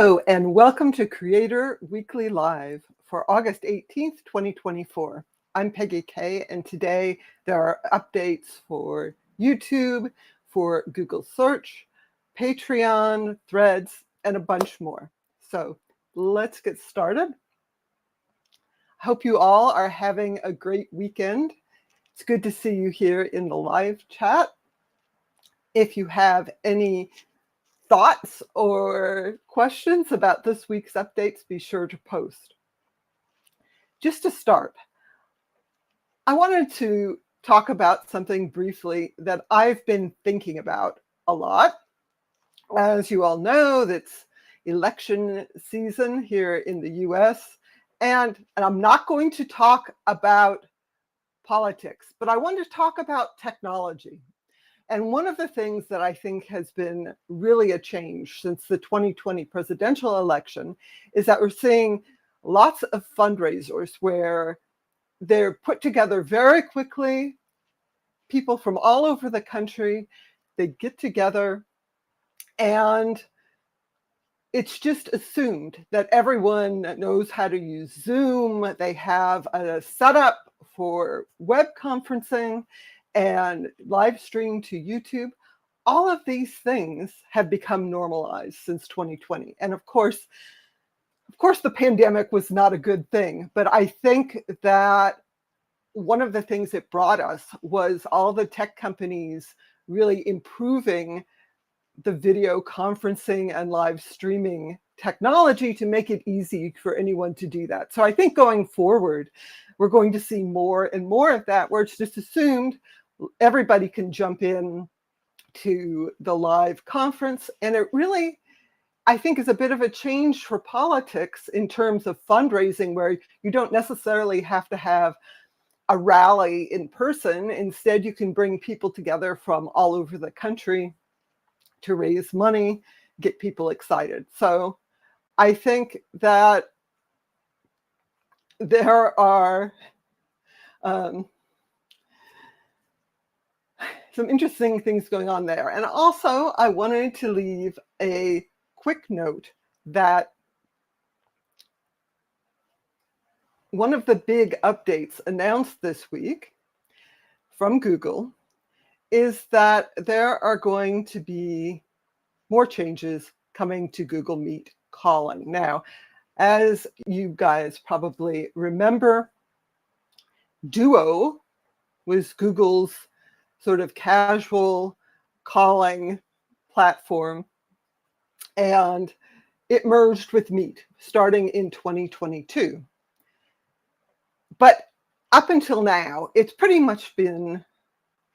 Hello, and welcome to Creator Weekly Live for August 18th, 2024. I'm Peggy Kay, and today there are updates for YouTube, for Google Search, Patreon, Threads, and a bunch more. So let's get started. I hope you all are having a great weekend. It's good to see you here in the live chat. If you have any thoughts or questions about this week's updates, be sure to post. Just to start, I wanted to talk about something briefly that I've been thinking about a lot. As you all know, that's election season here in the US, and I'm not going to talk about politics, but I want to talk about technology. And one of the things that I think has been really a change since the 2020 presidential election is that we're seeing lots of fundraisers where they're put together very quickly. People from all over the country, they get together, and it's just assumed that everyone knows how to use Zoom. They have a setup for web conferencing and live stream to YouTube. All of these things have become normalized since 2020. And of course, the pandemic was not a good thing, but I think that one of the things it brought us was all the tech companies really improving the video conferencing and live streaming technology to make it easy for anyone to do that. So I think going forward, we're going to see more and more of that, where it's just assumed everybody can jump in to the live conference. And it really, I think, is a bit of a change for politics in terms of fundraising, where you don't necessarily have to have a rally in person. Instead, you can bring people together from all over the country to raise money, get people excited. So I think that there are some interesting things going on there. And also, I wanted to leave a quick note that one of the big updates announced this week from Google is that there are going to be more changes coming to Google Meet calling. Now, as you guys probably remember, Duo was Google's sort of casual calling platform, and it merged with Meet starting in 2022. But up until now, it's pretty much been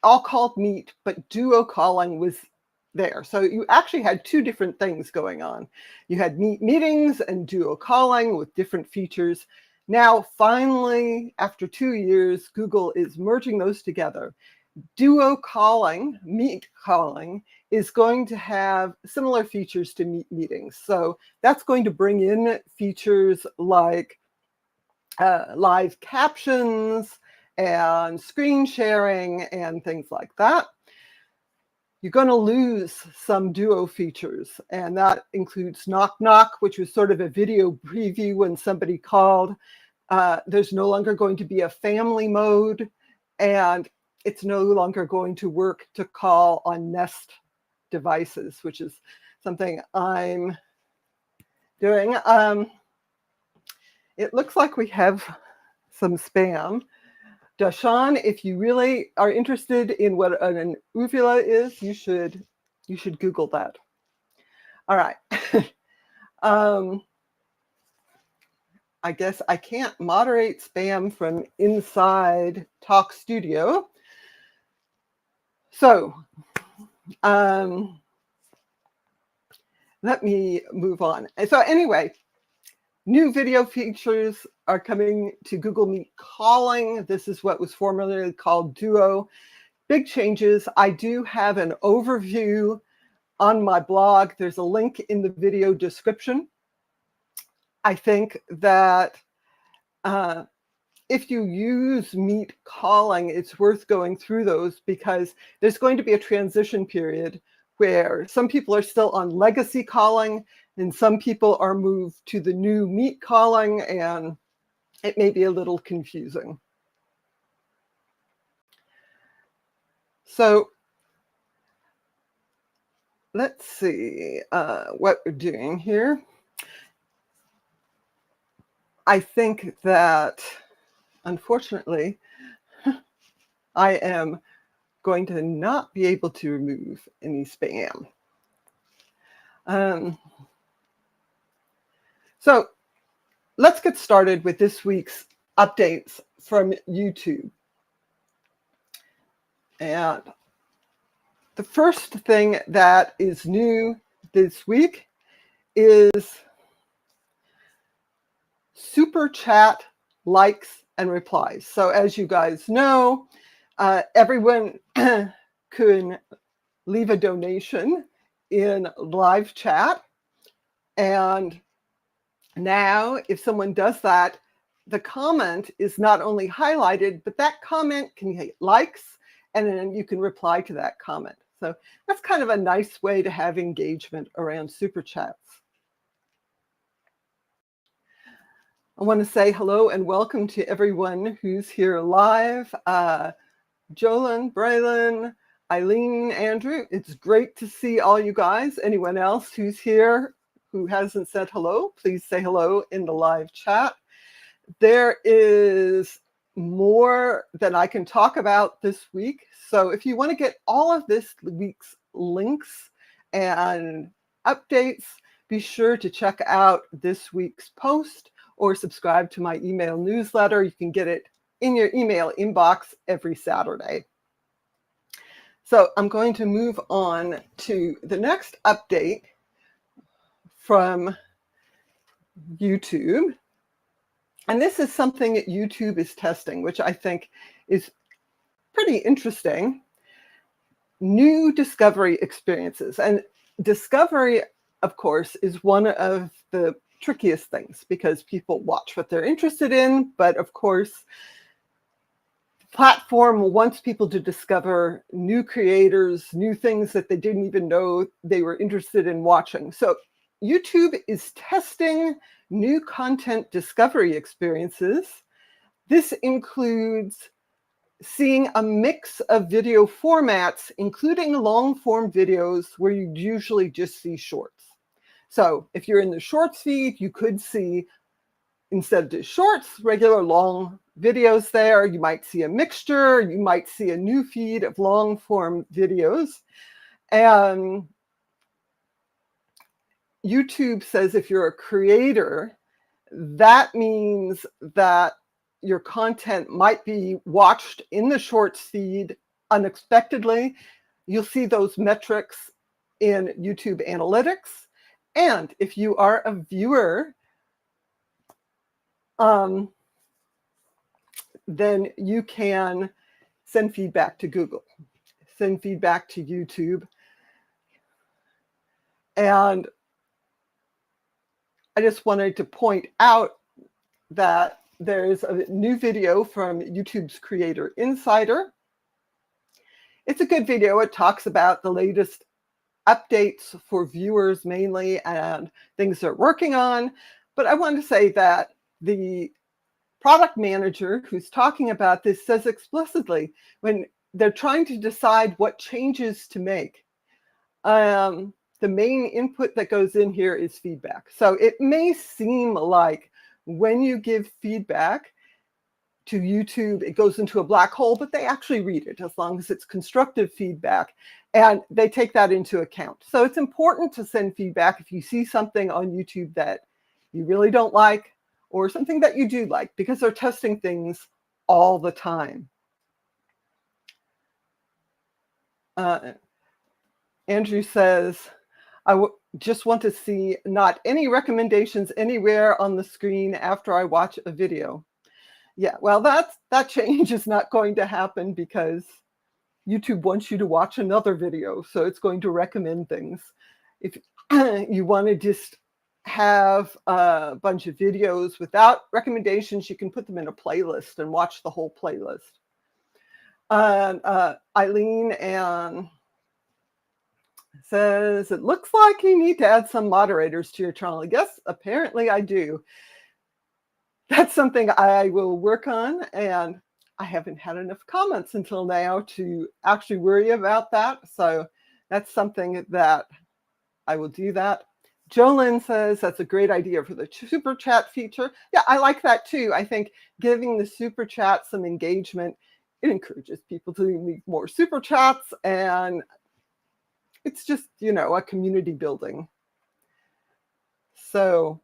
all called Meet, but Duo calling was there. So you actually had two different things going on. You had Meet meetings and Duo calling with different features. Now, finally, after 2 years, Google is merging those together. Duo calling, Meet calling, is going to have similar features to Meet meetings. So that's going to bring in features like live captions and screen sharing and things like that. You're going to lose some Duo features, and that includes knock knock, which was sort of a video preview when somebody called. There's no longer going to be a family mode, and it's no longer going to work to call on Nest devices, which is something I'm doing. It looks like we have some spam. Dashan, if you really are interested in what an uvula is, you should Google that. All right. I guess I can't moderate spam from inside Talk Studio. So let me move on. So anyway, new video features are coming to Google Meet calling. This is what was formerly called Duo. Big changes. I do have an overview on my blog. There's a link in the video description. I think that if you use Meet calling, it's worth going through those, because there's going to be a transition period where some people are still on legacy calling And some people are moved to the new Meet calling, and it may be a little confusing. So let's see what we're doing here. I think that, unfortunately, I am going to not be able to remove any spam. So let's get started with this week's updates from YouTube. And the first thing that is new this week is super chat likes and replies. So as you guys know, everyone can leave a donation in live chat. And now if someone does that, the comment is not only highlighted, but that comment can get likes, and then you can reply to that comment. So that's kind of a nice way to have engagement around super chats. I want to say hello and welcome to everyone who's here live. Jolyn, Braylon, Eileen, Andrew, it's great to see all you guys. Anyone else who's here who hasn't said hello, please say hello in the live chat. There is more that I can talk about this week. So if you want to get all of this week's links and updates, be sure to check out this week's post or subscribe to my email newsletter. You can get it in your email inbox every Saturday. So I'm going to move on to the next update from YouTube. And this is something that YouTube is testing, which I think is pretty interesting. New discovery experiences. And discovery, of course, is one of the trickiest things because people watch what they're interested in. But of course, the platform wants people to discover new creators, new things that they didn't even know they were interested in watching. So YouTube is testing new content discovery experiences. This includes seeing a mix of video formats, including long form videos where you usually just see shorts. So if you're in the shorts feed, you could see, instead of just shorts, regular long videos there. You might see a mixture. You might see a new feed of long form videos. And YouTube says if you're a creator, that means that your content might be watched in the shorts feed unexpectedly. You'll see those metrics in YouTube analytics. And if you are a viewer, then you can send feedback to Google, send feedback to YouTube. And I just wanted to point out that there's a new video from YouTube's Creator Insider. It's a good video. It talks about the latest updates for viewers mainly and things they're working on. But I want to say that the product manager who's talking about this says explicitly when they're trying to decide what changes to make, the main input that goes in here is feedback. So it may seem like when you give feedback to YouTube, it goes into a black hole, but they actually read it as long as it's constructive feedback, and they take that into account. So it's important to send feedback if you see something on YouTube that you really don't like or something that you do like, because they're testing things all the time. Andrew says, I just want to see not any recommendations anywhere on the screen after I watch a video. Yeah, well, that change is not going to happen because YouTube wants you to watch another video, so it's going to recommend things. If you want to just have a bunch of videos without recommendations, you can put them in a playlist and watch the whole playlist. Eileen and says, it looks like you need to add some moderators to your channel. Yes, apparently I do. That's something I will work on, and I haven't had enough comments until now to actually worry about that. So that's something that I will do that. Jolyn says that's a great idea for the super chat feature. Yeah, I like that too. I think giving the super chat some engagement, it encourages people to leave more super chats, and it's just, a community building. So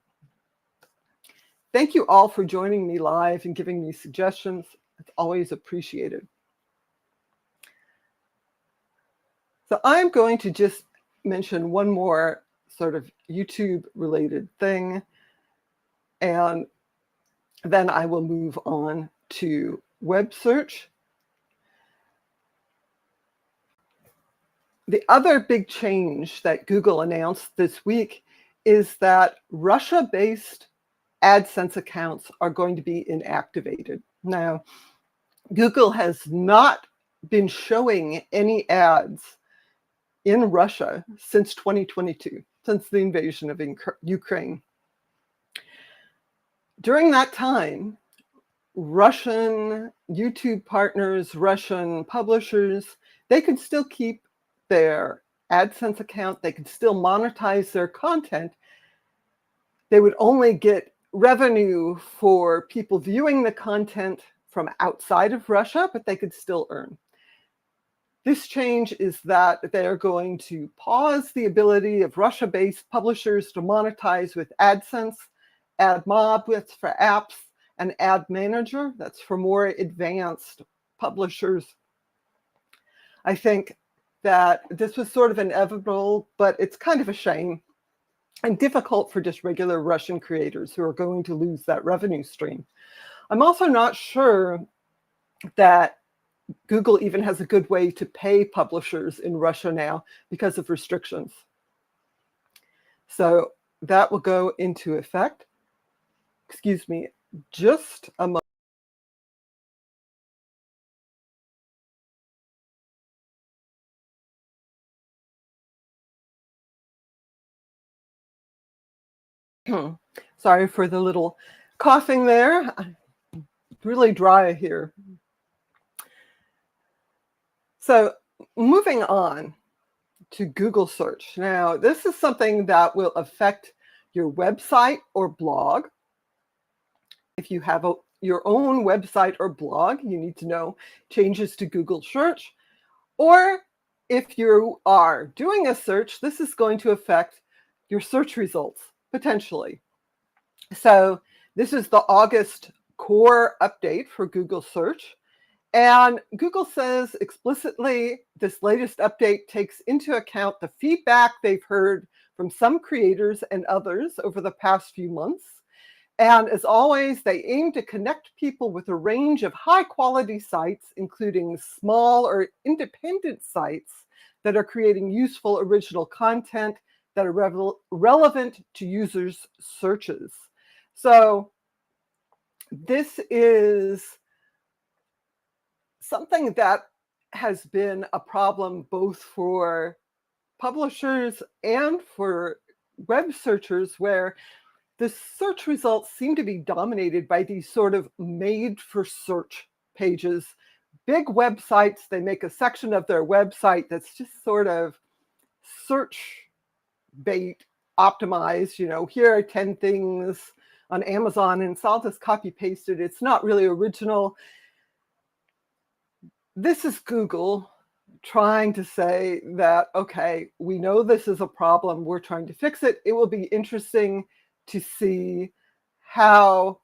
thank you all for joining me live and giving me suggestions. It's always appreciated. So I'm going to just mention one more sort of YouTube related thing, and then I will move on to web search. The other big change that Google announced this week is that Russia-based AdSense accounts are going to be inactivated. Now, Google has not been showing any ads in Russia since 2022, since the invasion of Ukraine. During that time, Russian YouTube partners, Russian publishers, they could still keep their AdSense account. They could still monetize their content. They would only get revenue for people viewing the content from outside of Russia, but they could still earn. This change is that they are going to pause the ability of Russia-based publishers to monetize with AdSense, AdMob, that's for apps, and Ad Manager, that's for more advanced publishers. I think that this was sort of inevitable, but it's kind of a shame and difficult for just regular Russian creators who are going to lose that revenue stream. I'm also not sure that Google even has a good way to pay publishers in Russia now because of restrictions. So that will go into effect. Excuse me, just a moment. Sorry for the little coughing there. It's really dry here. So moving on to Google search. Now, this is something that will affect your website or blog. If you have your own website or blog, you need to know changes to Google search. Or if you are doing a search, this is going to affect your search results, potentially. So this is the August core update for Google search. And Google says explicitly this latest update takes into account the feedback they've heard from some creators and others over the past few months. And as always, they aim to connect people with a range of high-quality sites, including small or independent sites that are creating useful original content that are relevant to users' searches. So this is something that has been a problem both for publishers and for web searchers, where the search results seem to be dominated by these sort of made for search pages. Big websites, they make a section of their website that's just sort of search bait optimized. Here are 10 things on Amazon, and it's all just copy pasted. It's not really original. This is Google trying to say that, okay, we know this is a problem. We're trying to fix it. It will be interesting to see how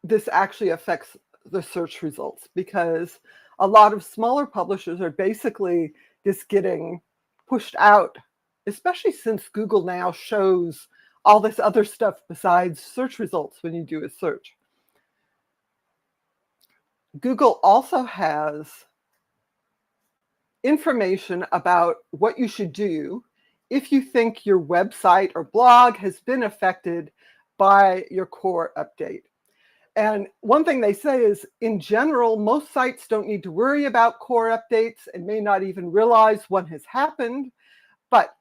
this actually affects the search results, because a lot of smaller publishers are basically just getting pushed out, especially since Google now shows all this other stuff besides search results when you do a search. Google also has information about what you should do if you think your website or blog has been affected by your core update. And one thing they say is, in general, most sites don't need to worry about core updates and may not even realize one has happened. But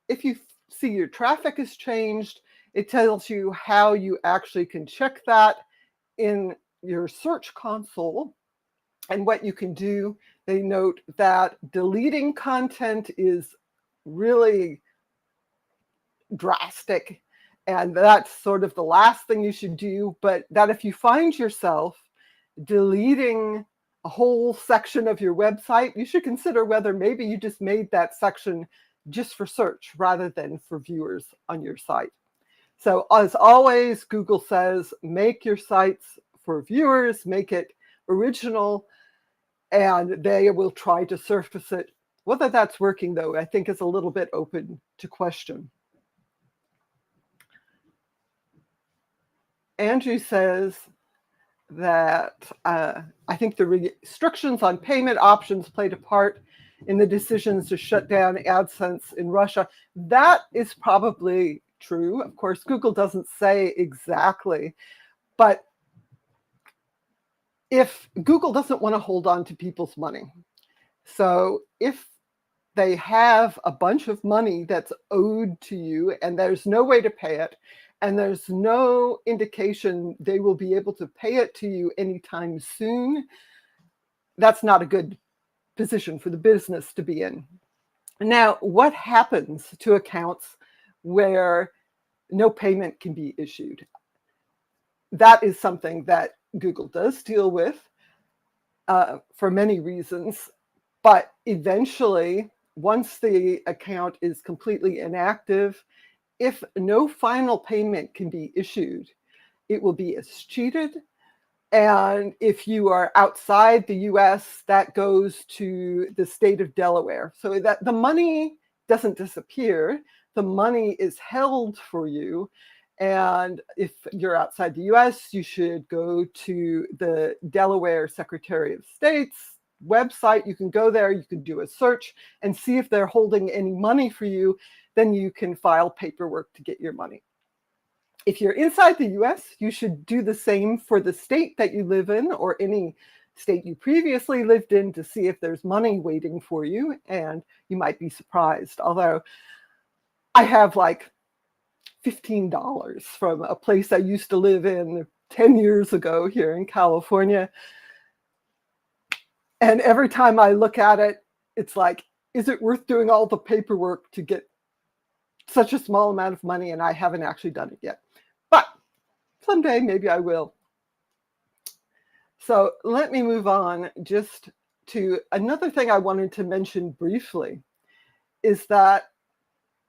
if you see your traffic has changed, it tells you how you actually can check that in your search console. And what you can do, they note that deleting content is really drastic, and that's sort of the last thing you should do. But that if you find yourself deleting a whole section of your website, you should consider whether maybe you just made that section just for search rather than for viewers on your site. So as always, Google says, make your sites for viewers, make it original, and they will try to surface it. Whether that's working, though, I think is a little bit open to question. Andrew says that I think the restrictions on payment options played a part in the decisions to shut down AdSense in Russia. That is probably true. Of course, Google doesn't say exactly, but if Google doesn't want to hold on to people's money, so if they have a bunch of money that's owed to you and there's no way to pay it, and there's no indication they will be able to pay it to you anytime soon, that's not a good position for the business to be in. Now, what happens to accounts where no payment can be issued? That is something that Google does deal with for many reasons, but eventually, once the account is completely inactive, if no final payment can be issued, it will be eschewed. And if you are outside the US, that goes to the state of Delaware. So that the money doesn't disappear, the money is held for you. And if you're outside the US, you should go to the Delaware Secretary of State's website. You can go there, you can do a search and see if they're holding any money for you. Then you can file paperwork to get your money. If you're inside the US, you should do the same for the state that you live in or any state you previously lived in to see if there's money waiting for you, and you might be surprised. Although I have like $15 from a place I used to live in 10 years ago here in California. And every time I look at it, it's like, is it worth doing all the paperwork to get such a small amount of money? And I haven't actually done it yet. But someday maybe I will. So let me move on just to another thing I wanted to mention briefly, is that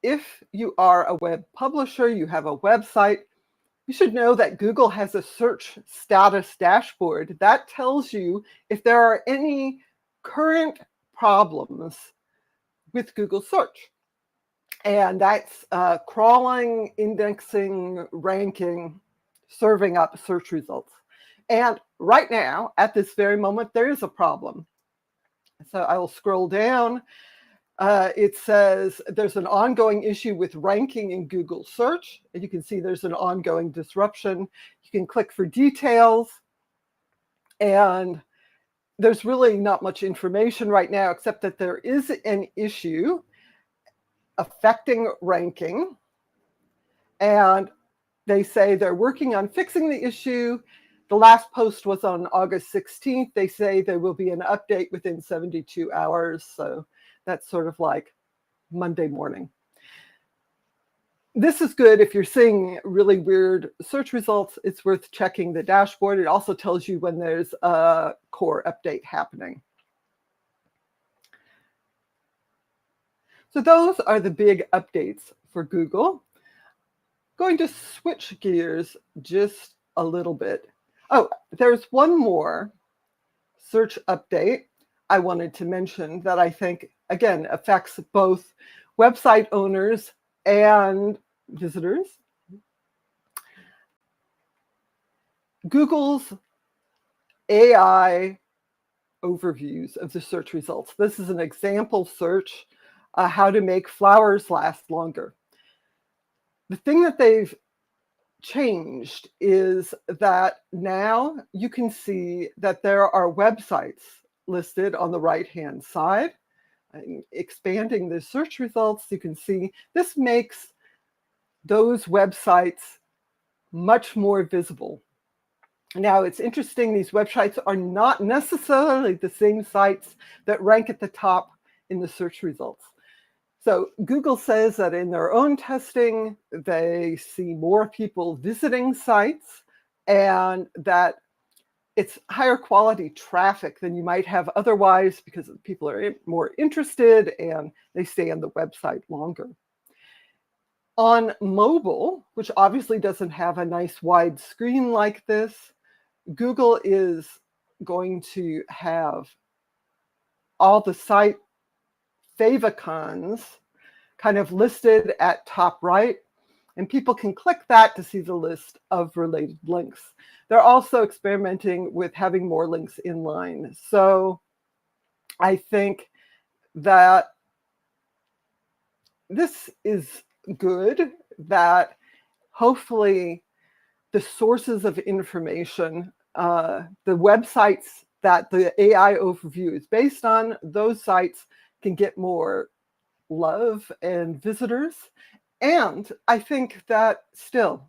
if you are a web publisher, you have a website, you should know that Google has a search status dashboard that tells you if there are any current problems with Google search. And that's crawling, indexing, ranking, serving up search results. And right now, at this very moment, there is a problem. So I will scroll down. It says there's an ongoing issue with ranking in Google search. And you can see there's an ongoing disruption. You can click for details. And there's really not much information right now, except that there is an issue affecting ranking. And they say they're working on fixing the issue. The last post was on August 16th. They say there will be an update within 72 hours. So that's sort of like Monday morning. This is good if you're seeing really weird search results. It's worth checking the dashboard. It also tells you when there's a core update happening. So those are the big updates for Google. Going to switch gears just a little bit. Oh, there's one more search update I wanted to mention that I think, again, affects both website owners and visitors. Google's AI overviews of the search results. This is an example search, how to make flowers last longer. The thing that they've changed is that now you can see that there are websites listed on the right-hand side. Expanding the search results, you can see this makes those websites much more visible. Now, it's interesting, these websites are not necessarily the same sites that rank at the top in the search results. So Google says that in their own testing, they see more people visiting sites and that it's higher quality traffic than you might have otherwise because people are more interested and they stay on the website longer. On mobile, which obviously doesn't have a nice wide screen like this, Google is going to have all the site favicons kind of listed at top right, and people can click that to see the list of related links. They're also experimenting with having more links inline. So I think that this is good, that hopefully the sources of information, the websites that the AI overview is based on, those sites can get more love and visitors. And I think that still,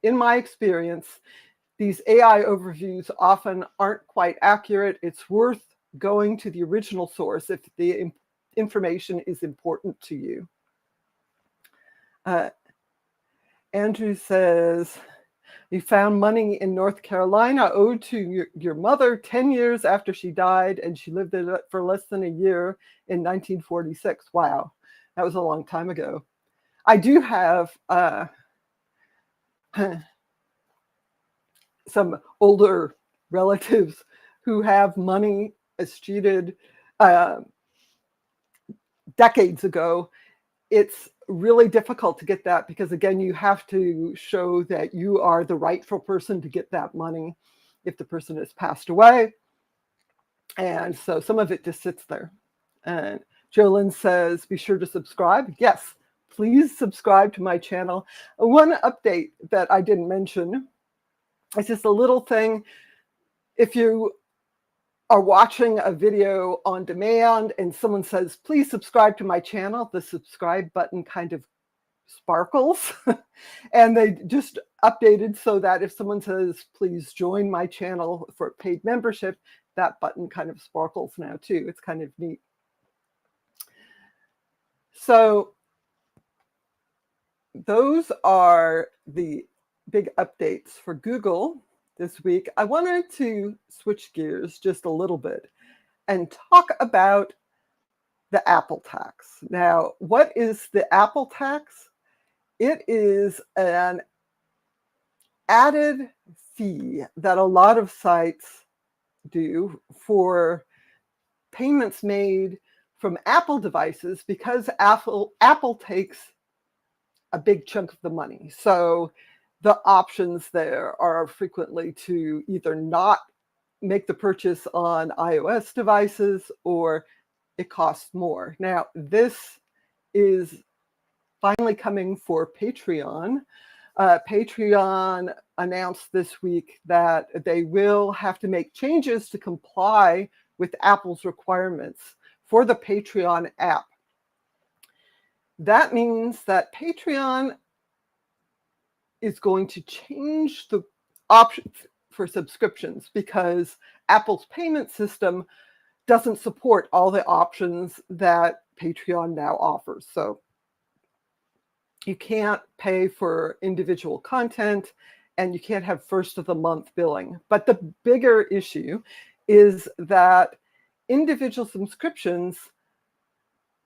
in my experience, these AI overviews often aren't quite accurate. It's worth going to the original source if the information is important to you. Andrew says, you found money in North Carolina owed to your mother 10 years after she died, and she lived it for less than a year in 1946. Wow, that was a long time ago. I do have some older relatives who have money escheated decades ago. It's really difficult to get that because, again, you have to show that you are the rightful person to get that money if the person has passed away. And so some of it just sits there. And Jolyn says, be sure to subscribe. Yes, please subscribe to my channel. One update that I didn't mention, it's just a little thing. If you are watching a video on demand and someone says, please subscribe to my channel, the subscribe button kind of sparkles. And they just updated so that if someone says, please join my channel for paid membership, that button kind of sparkles now too. It's kind of neat. So those are the big updates for Google this week. I wanted to switch gears just a little bit and talk about the Apple tax. Now, what is the Apple tax? It is an added fee that a lot of sites do for payments made from Apple devices because Apple takes a big chunk of the money. So the options there are frequently to either not make the purchase on iOS devices or it costs more. Now, this is finally coming for Patreon. Patreon announced this week that they will have to make changes to comply with Apple's requirements for the Patreon app. That means that Patreon is going to change the options for subscriptions because Apple's payment system doesn't support all the options that Patreon now offers. So you can't pay for individual content and you can't have first of the month billing. But the bigger issue is that individual subscriptions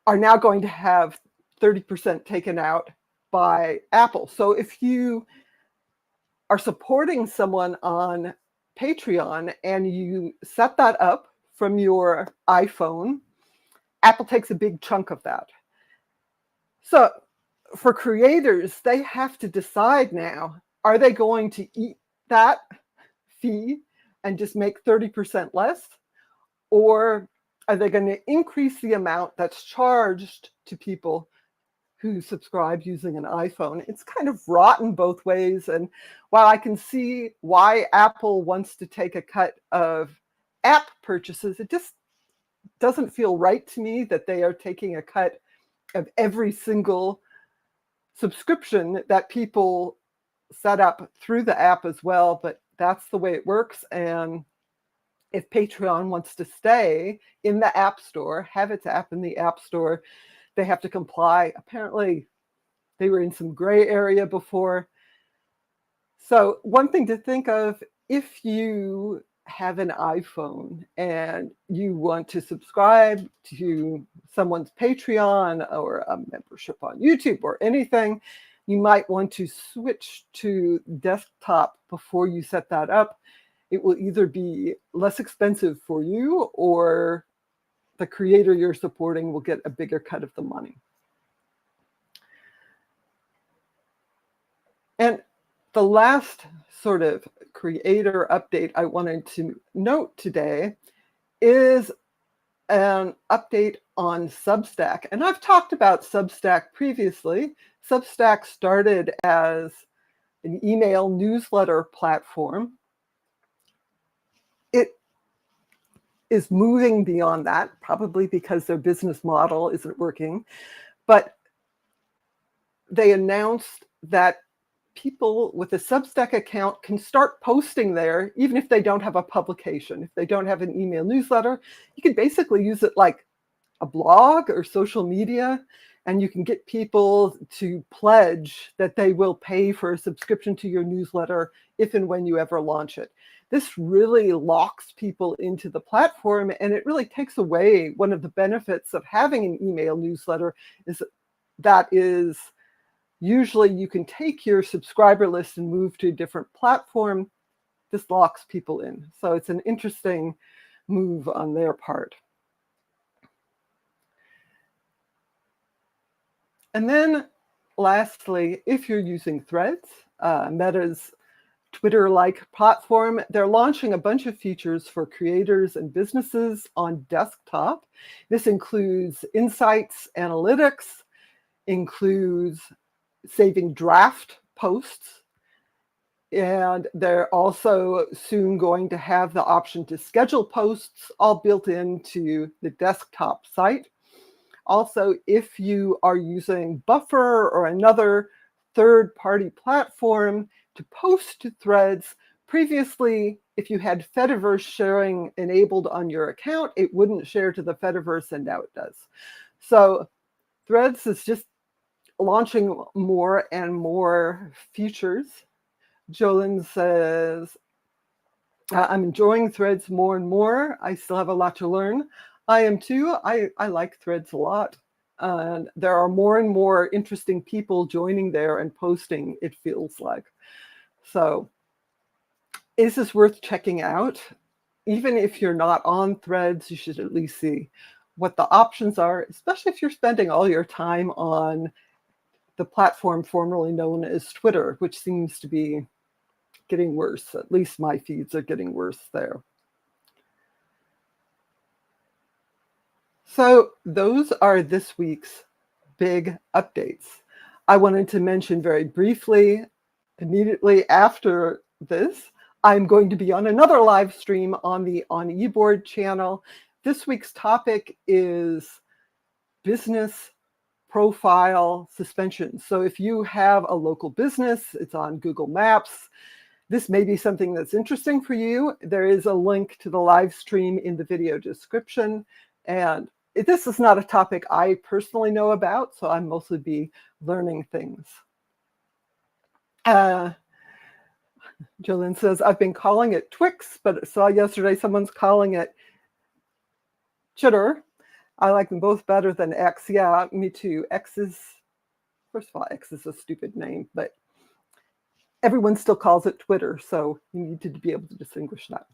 are now going to have 30% taken out by Apple. So if you are supporting someone on Patreon and you set that up from your iPhone, Apple takes a big chunk of that. So for creators, they have to decide now, are they going to eat that fee and just make 30% less? Or are they going to increase the amount that's charged to people who subscribe using an iPhone. It's kind of rotten both ways. And while I can see why Apple wants to take a cut of app purchases, it just doesn't feel right to me that they are taking a cut of every single subscription that people set up through the app as well. But that's the way it works. And if Patreon wants to stay in the App Store, have its app in the App Store, they have to comply. Apparently, they were in some gray area before. So one thing to think of, if you have an iPhone and you want to subscribe to someone's Patreon or a membership on YouTube or anything, you might want to switch to desktop before you set that up. It will either be less expensive for you, or the creator you're supporting will get a bigger cut of the money. And the last sort of creator update I wanted to note today is an update on Substack. And I've talked about Substack previously. Substack started as an email newsletter platform. It is moving beyond that, probably because their business model isn't working. But they announced that people with a Substack account can start posting there, even if they don't have a publication. If they don't have an email newsletter, you can basically use it like a blog or social media, and you can get people to pledge that they will pay for a subscription to your newsletter if and when you ever launch it. This really locks people into the platform, and it really takes away one of the benefits of having an email newsletter. That is usually you can take your subscriber list and move to a different platform. This locks people in. So it's an interesting move on their part. And then lastly, if you're using Threads, Meta's Twitter-like platform, they're launching a bunch of features for creators and businesses on desktop. This includes insights, analytics, includes saving draft posts, and they're also soon going to have the option to schedule posts all built into the desktop site. Also, if you are using Buffer or another third-party platform to post to Threads, previously, if you had Fediverse sharing enabled on your account, it wouldn't share to the Fediverse, and now it does. So Threads is just launching more and more features. Jolyn says, I'm enjoying Threads more and more. I still have a lot to learn. I am too. I like Threads a lot. And there are more and more interesting people joining there and posting, it feels like. So is this worth checking out? Even if you're not on Threads, you should at least see what the options are, especially if you're spending all your time on the platform formerly known as Twitter, which seems to be getting worse. At least my feeds are getting worse there. So those are this week's big updates. I wanted to mention very briefly, immediately after this, I'm going to be on another live stream on the On eBoard channel. This week's topic is business profile suspension. So if you have a local business, it's on Google Maps, this may be something that's interesting for you. There is a link to the live stream in the video description. And this is not a topic I personally know about, so I'm mostly be learning things. Jolyn says, I've been calling it Twix, but I saw yesterday someone's calling it Chitter. I like them both better than X. Yeah, me too. X is, first of all, X is a stupid name, but everyone still calls it Twitter, so you need to be able to distinguish that.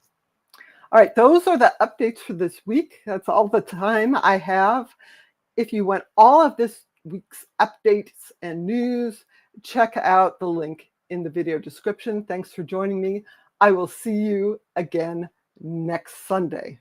All right, those are the updates for this week. That's all the time I have. If you want all of this week's updates and news, check out the link in the video description. Thanks for joining me. I will see you again next Sunday.